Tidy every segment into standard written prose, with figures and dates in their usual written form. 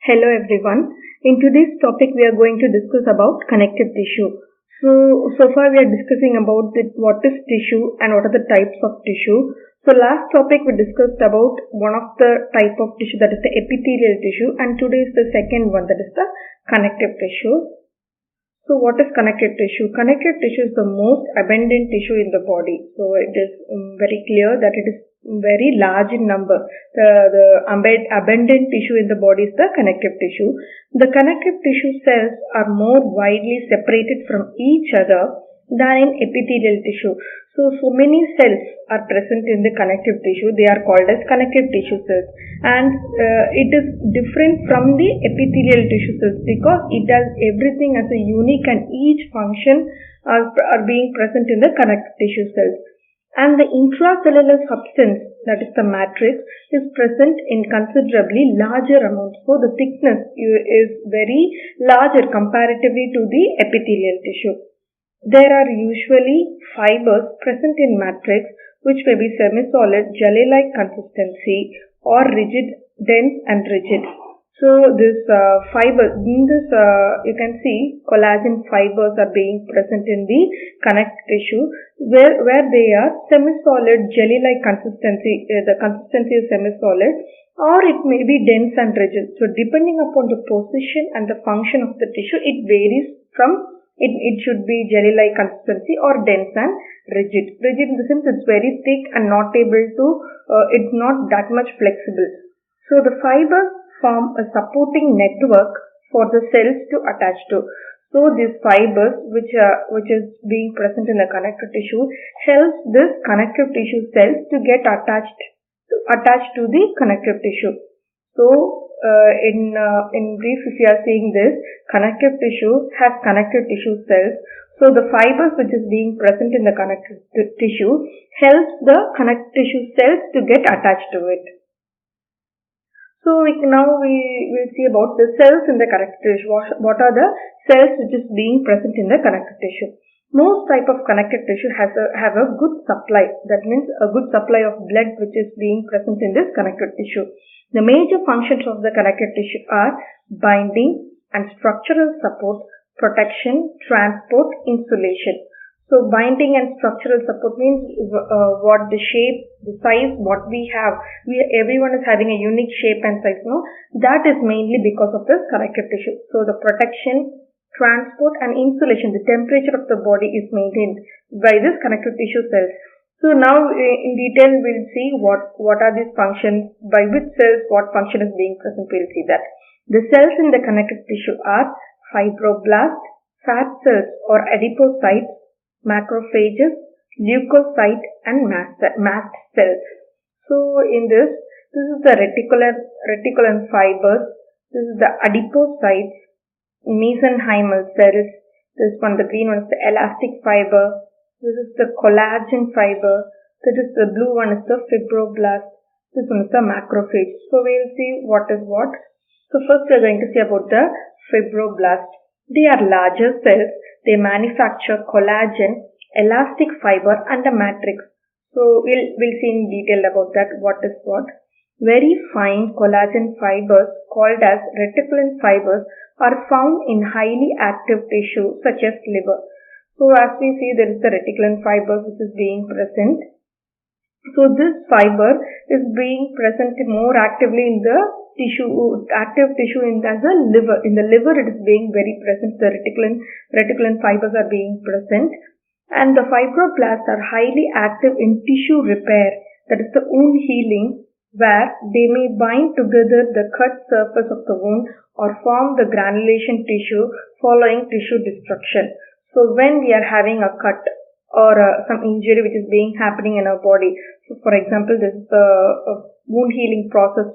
Hello everyone. In today's topic we are going to discuss about connective tissue. So far we are discussing about what is tissue and what are the types of tissue. So last topic we discussed about one of the type of tissue, that is the epithelial tissue, and today is the second one, that is the connective tissue. So what is connective tissue? Connective tissue is the most abundant tissue in the body. So it is very clear that it is very large in number. The abundant tissue in the body is the connective tissue. The connective tissue cells are more widely separated from each other than in epithelial tissue. So many cells are present in the connective tissue. They are called as connective tissue cells, and it is different from the epithelial tissue cells because it has everything as a unique, and each function are being present in the connective tissue cells. And the intracellular substance, that is the matrix, is present in considerably larger amounts. So the thickness is very larger comparatively to the epithelial tissue. There are usually fibers present in matrix which may be semi-solid, jelly-like consistency, or rigid, dense and rigid. So this fiber, in this you can see collagen fibers are being present in the connective tissue where they are semi-solid, jelly-like consistency. The consistency is semi-solid, or it may be dense and rigid. So depending upon the position and the function of the tissue, it varies from it should be jelly-like consistency or dense and rigid. Rigid in the sense it's very thick and not able to, it's not that much flexible. So the fibers form a supporting network for the cells to attach to. So these fibers which is being present in the connective tissue helps this connective tissue cells to get attached to the connective tissue. So in brief, if you are seeing this, connective tissue has connective tissue cells. So the fibers which is being present in the connective tissue helps the connective tissue cells to get attached to it. So now we will see about the cells in the connective tissue. What are the cells which is being present in the connective tissue? Most type of connective tissue have a good supply. That means a good supply of blood which is being present in this connective tissue. The major functions of the connective tissue are binding and structural support, protection, transport, insulation. So binding and structural support means what the shape, the size, what we have. Everyone is having a unique shape and size. No, that is mainly because of this connective tissue. So the protection, transport and insulation, the temperature of the body is maintained by this connective tissue cells. So now in detail we'll see what are these functions, by which cells what function is being present. We'll see that. The cells in the connective tissue are fibroblasts, fat cells or adipocytes, macrophages, leukocytes and mast cells. So in this is the reticulin fibers, this is the adipocytes, mesenchymal cells, this one, the green one is the elastic fiber, this is the collagen fiber, that is the blue one is the fibroblast, this one is the macrophage. So we will see what is what. So first we are going to see about the fibroblasts. They are larger cells. They manufacture collagen, elastic fiber and a matrix. So we'll see in detail about that, what is what. Very fine collagen fibers called as reticulin fibers are found in highly active tissue such as liver. So as we see, there is the reticulin fibers which is being present. So this fiber is being present more actively in the active tissue as a liver. In the liver it is being very present. The reticulin fibers are being present, and the fibroblasts are highly active in tissue repair, that is the wound healing, where they may bind together the cut surface of the wound or form the granulation tissue following tissue destruction. So when we are having a cut or some injury which is happening in our body, so for example this is the wound healing process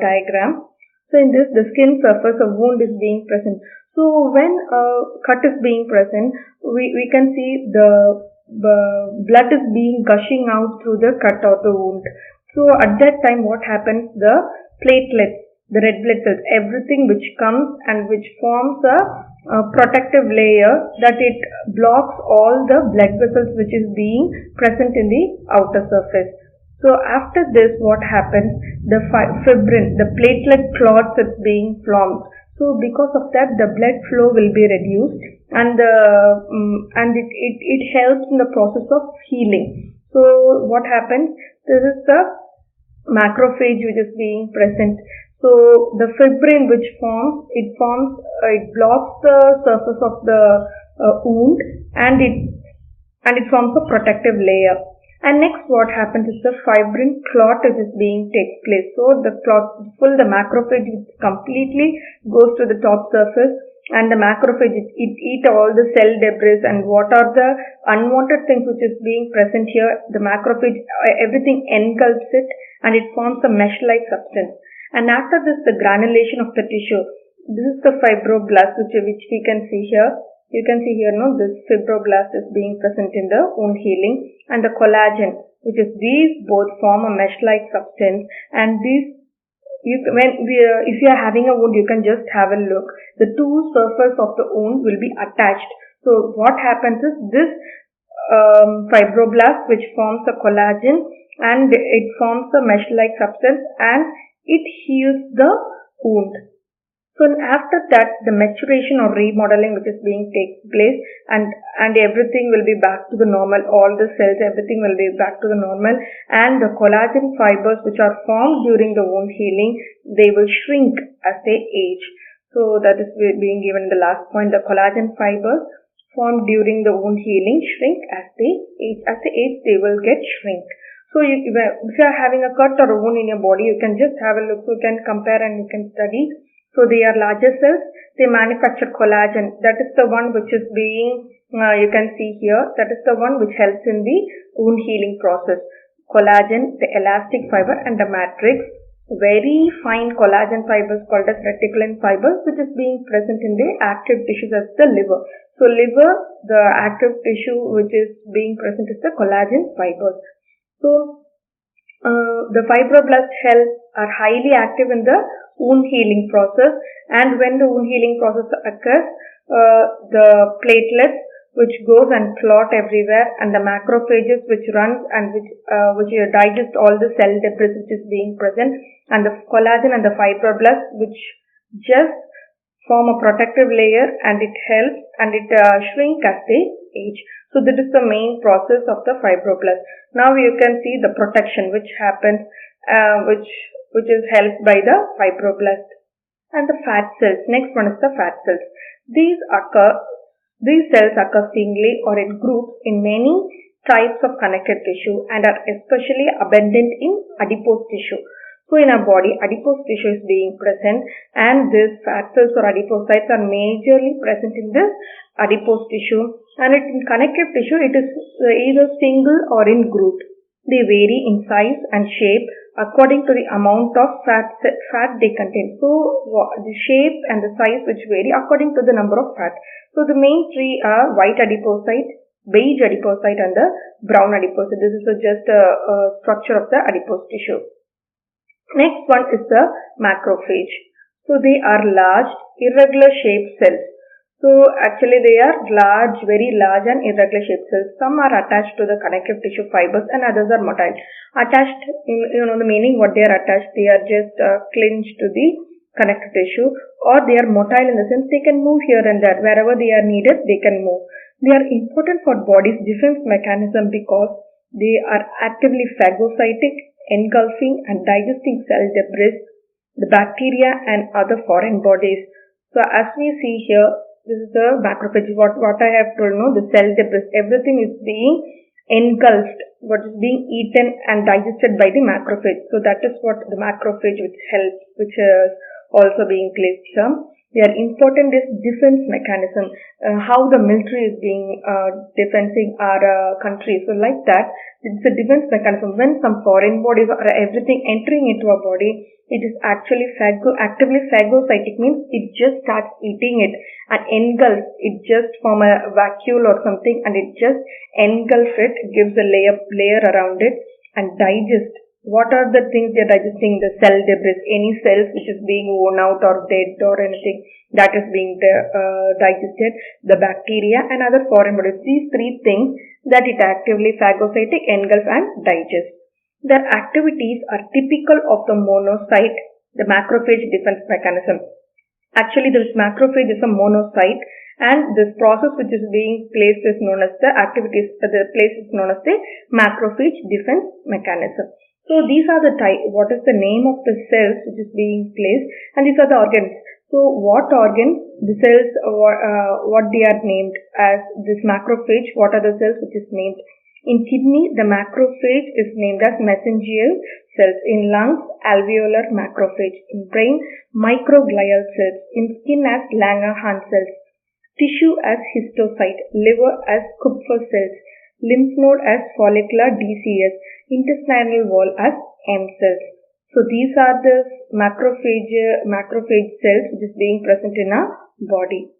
diagram. So in this, the skin surface of wound is being present. So when a cut is being present, we can see the blood is being gushing out through the cut or the wound. So at that time what happens, the platelets, the red blood cells, everything which comes and which forms a protective layer, that it blocks all the blood vessels which is being present in the outer surface. So after this, what happens? The fibrin, the platelet clots is being formed. So because of that, the blood flow will be reduced, and it helps in the process of healing. So what happens? This is the macrophage which is being present. So the fibrin which forms, it blocks the surface of the wound, and it forms a protective layer. And next what happens is the fibrin clot is being takes place. So the macrophage completely goes to the top surface, and the macrophage it eat all the cell debris, and what are the unwanted things which is being present here, the macrophage everything engulfs it, and it forms a mesh-like substance. And after this, the granulation of the tissue. This is the fibroblast which we can see here. You can see here, this fibroblast is being present in the wound healing, and the collagen, which is these both form a mesh-like substance. And these, if you are having a wound, you can just have a look. The two surfaces of the wound will be attached. So what happens is this fibroblast which forms the collagen, and it forms a mesh-like substance, and it heals the wound. So after that, the maturation or remodeling which is being takes place, and everything will be back to the normal. All the cells, everything will be back to the normal, and the collagen fibers which are formed during the wound healing, they will shrink as they age. So that is being given in the last point. The collagen fibers formed during the wound healing shrink as they age. As they age, they will get shrink. So if you are having a cut or a wound in your body, you can just have a look. You can compare and you can study. So they are larger cells. They manufacture collagen. That is the one which is being, you can see here, that is the one which helps in the wound healing process. Collagen, the elastic fiber, and the matrix. Very fine collagen fibers called as reticulin fibers, which is being present in the active tissues as the liver. So liver, the active tissue which is being present is the collagen fibers. So the fibroblast cells are highly active in the wound healing process, and when the wound healing process occurs, the platelets which goes and clot everywhere, and the macrophages which runs and which digest all the cell debris which is being present, and the collagen and the fibroblasts which just form a protective layer, and it helps and it shrink as they age. So this is the main process of the fibroblast. Now you can see the protection which happens, which is helped by the fibroblast. And the fat cells. Next one is the fat cells. These cells occur singly or in groups in many types of connective tissue, and are especially abundant in adipose tissue. So in our body, adipose tissue is being present, and these fat cells or adipocytes are majorly present in this adipose tissue. And in connective tissue, it is either single or in group. They vary in size and shape according to the amount of fat they contain. So the shape and the size which vary according to the number of fat. So the main three are white adipocyte, beige adipocyte, and the brown adipocyte. This is just a structure of the adipose tissue. Next one is the macrophage. So they are large, irregular shaped cells. So actually they are large, very large and irregular shaped cells. Some are attached to the connective tissue fibers and others are motile. Attached, the meaning what they are attached, they are just clinched to the connective tissue, or they are motile in the sense they can move here and there. Wherever they are needed, they can move. They are important for body's defense mechanism because they are actively phagocytic, engulfing and digesting cell debris, the bacteria and other foreign bodies. So as we see here, this is the macrophage. What I have told, the cell debris, everything is being engulfed, what is being eaten and digested by the macrophage. So that is what the macrophage which helps, which is also being placed here. They are important as defense mechanism. How the military is being defending our country. So like that, it's a defense mechanism. When some foreign bodies or everything entering into our body, it is actually actively phagocytic, means it just starts eating it and engulfs. It just form a vacuole or something, and it just engulfs it, gives a layer around it and digests. What are the things they are digesting? The cell debris, any cells which is being worn out or dead or anything that is being digested, the bacteria and other foreign bodies. These three things that it actively phagocytic, engulf and digest. Their activities are typical of the monocyte, the macrophage defense mechanism. Actually, this macrophage is a monocyte, and this process which is being placed is known as the macrophage defense mechanism. So these are the what is the name of the cells which is being placed, and these are the organs. So what organs, the cells, what they are named as this macrophage, what are the cells which is named? In kidney, the macrophage is named as mesangial cells. In lungs, alveolar macrophage. In brain, microglial cells. In skin as Langerhans cells. Tissue as histocyte. Liver as Kupffer cells. Lymph node as follicular DCS. Intestinal wall as M cells. So these are the macrophage cells which is being present in our body.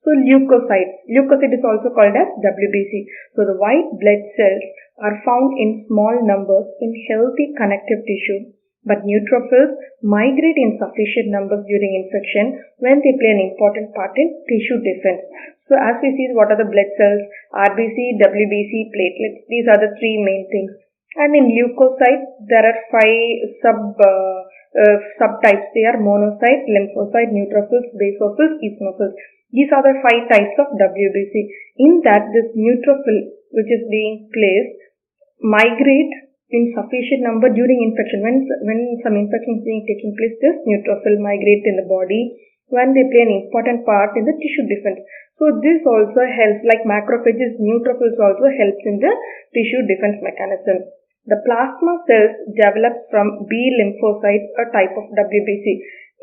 So leukocytes. Leukocyte is also called as WBC. So the white blood cells are found in small numbers in healthy connective tissue, but neutrophils migrate in sufficient numbers during infection when they play an important part in tissue defense. So as we see, what are the blood cells? RBC, WBC, platelets. These are the three main things. And in leukocytes, there are 5 subtypes. They are monocyte, lymphocyte, neutrophils, basophils, eosinophils. These are the 5 types of WBC. In that, this neutrophil which is being placed migrate in sufficient number during infection. When some infection is taking place, this neutrophil migrate in the body when they play an important part in the tissue defense. So this also helps, like macrophages, neutrophils also helps in the tissue defense mechanism. The plasma cells develop from B lymphocytes, a type of WBC.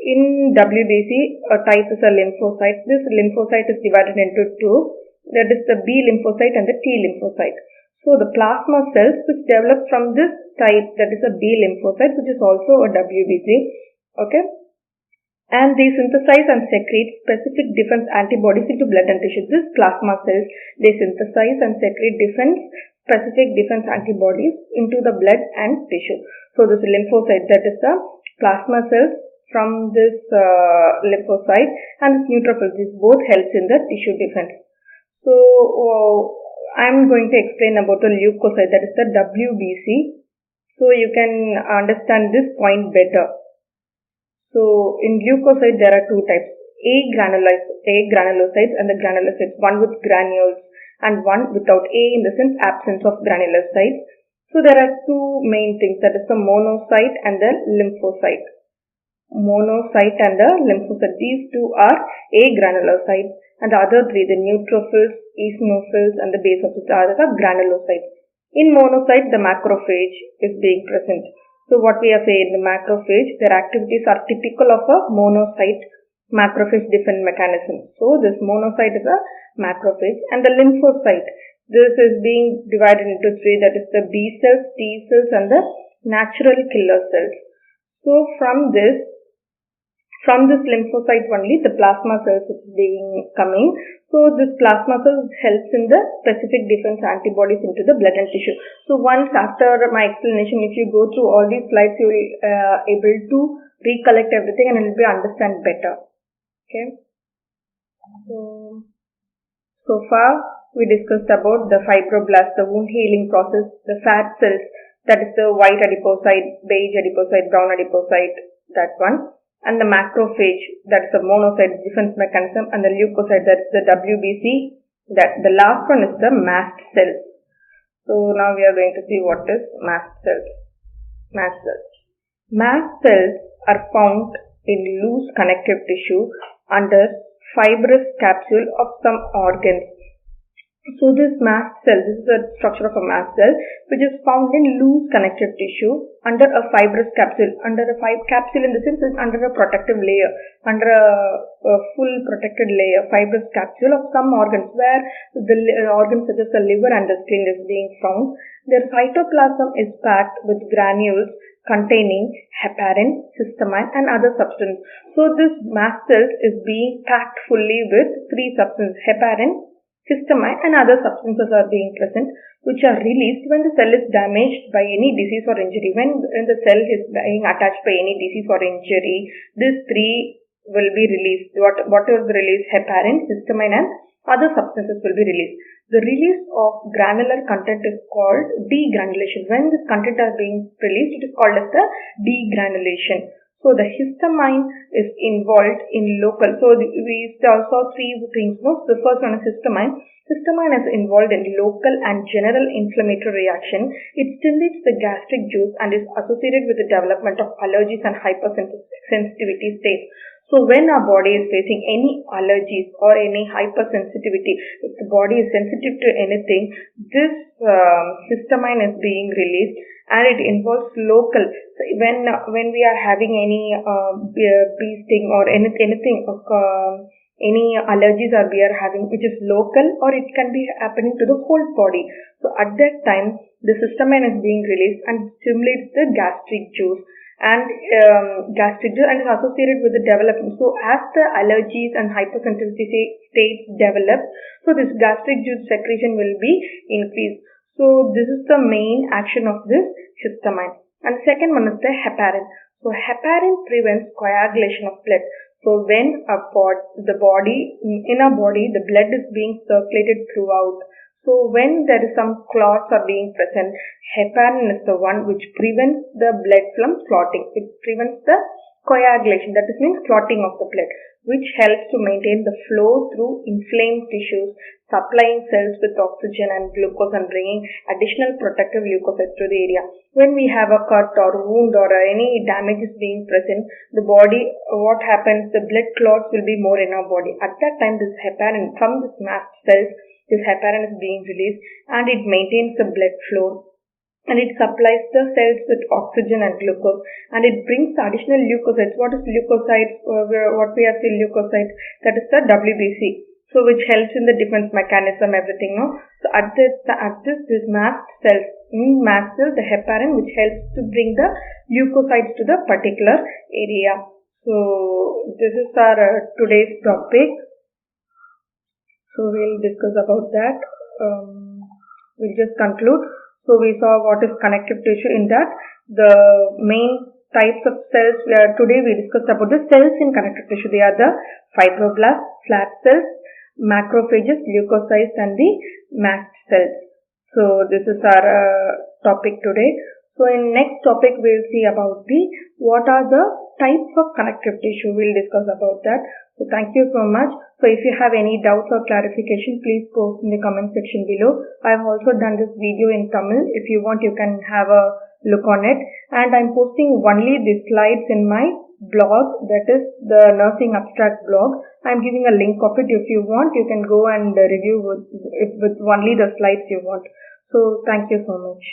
In WBC, a type is a lymphocyte. This lymphocyte is divided into 2. That is the B lymphocyte and the T lymphocyte. So the plasma cells which develop from this type, that is a B lymphocyte, which is also a WBC. Okay. And they synthesize and secrete specific defense antibodies into blood and tissue. This plasma cells, they synthesize and secrete specific defense antibodies into the blood and tissue. So this lymphocyte, that is the plasma cells from this lymphocyte, and neutrophils, this both helps in the tissue defense. So I'm going to explain about the leukocyte, that is the WBC, so you can understand this point better. So in leukocyte there are 2 types, A granulocytes and the granulocytes, one with granules and one without. A in the sense absence of granulocytes. So there are 2 main things, that is the monocyte and the lymphocyte. Monocyte and the lymphocyte. These 2 are A granulocytes, and the other 3, the neutrophils, eosinophils and the basophils, are the granulocytes. In monocyte, the macrophage is being present. So what we are saying, the macrophage, their activities are typical of a monocyte macrophage defense mechanism. So this monocyte is a macrophage, and the lymphocyte, this is being divided into 3, that is the B cells, T cells and the natural killer cells. So from this lymphocyte only, the plasma cells is coming. So this plasma cells helps in the specific defense antibodies into the blood and tissue. So once after my explanation, if you go through all these slides, you will able to recollect everything and it will be understand better. Okay. So far we discussed about the fibroblasts, the wound healing process, the fat cells, that is the white adipocyte, beige adipocyte, brown adipocyte, that one. And the macrophage, that's the monocyte defense mechanism, and the leukocyte, that's the WBC. That the last one is the mast cells. So now we are going to see what is mast cells. Mast cells. Mast cells are found in loose connective tissue under fibrous capsule of some organs. So this mast cell, this is the structure of a mast cell, which is found in loose connective tissue under a fibrous capsule. Under a capsule in the sense is under a protective layer, under a full protected layer, fibrous capsule of some organs, where the organs such as the liver and the spleen is being found. Their cytoplasm is packed with granules containing heparin, histamine and other substances. So this mast cells is being packed fully with 3 substances, heparin, histamine and other substances are being present, which are released when the cell is damaged by any disease or injury. When the cell is being attached by any disease or injury, these 3 will be released. What is released? Heparin, histamine and other substances will be released. The release of granular content is called degranulation. When this content is being released, it is called as the degranulation. So the histamine is involved in local. So we saw three things. No? The first one is histamine. Histamine is involved in local and general inflammatory reaction. It stimulates the gastric juice and is associated with the development of allergies and hypersensitivity states. So when our body is facing any allergies or any hypersensitivity, if the body is sensitive to anything, this histamine is being released, and it involves local. So when we are having any bee sting or anything, any allergies we are having, which is local, or it can be happening to the whole body. So at that time, the histamine is being released and stimulates the gastric juice. And is associated with the development. So as the allergies and hypersensitivity states develop, so this gastric juice secretion will be increased. So this is the main action of this histamine. And the second one is the heparin. So heparin prevents coagulation of blood. So when in our body, the blood is being circulated throughout. So when there is some clots are being present, heparin is the one which prevents the blood from clotting. It prevents the coagulation, that means clotting of the blood, which helps to maintain the flow through inflamed tissues, supplying cells with oxygen and glucose and bringing additional protective leukocytes to the area. When we have a cut or wound or any damage is being present, the body, what happens, the blood clots will be more in our body. At that time, this heparin from this mast cells, this heparin is being released, and it maintains the blood flow, and it supplies the cells with oxygen and glucose, and it brings the additional leukocytes. What is leukocytes? What we have seen leukocytes, that is the WBC. So which helps in the defense mechanism, everything. No. So at this mast cells, in mast cells, the heparin which helps to bring the leukocytes to the particular area. So this is our today's topic. So we'll discuss about that. We'll just conclude. So we saw what is connective tissue. In that, the main types of cells today we discussed about the cells in connective tissue. They are the fibroblasts, flat cells, macrophages, leukocytes, and the mast cells. So this is our topic today. So in next topic we'll see about what are the types of connective tissue. We'll discuss about that. So thank you so much. So if you have any doubts or clarification, please post in the comment section below. I have also done this video in Tamil. If you want, you can have a look on it. And I'm posting only the slides in my blog, that is the Nursing Abstract blog. I'm giving a link of it. If you want, you can go and review with only the slides you want. So thank you so much.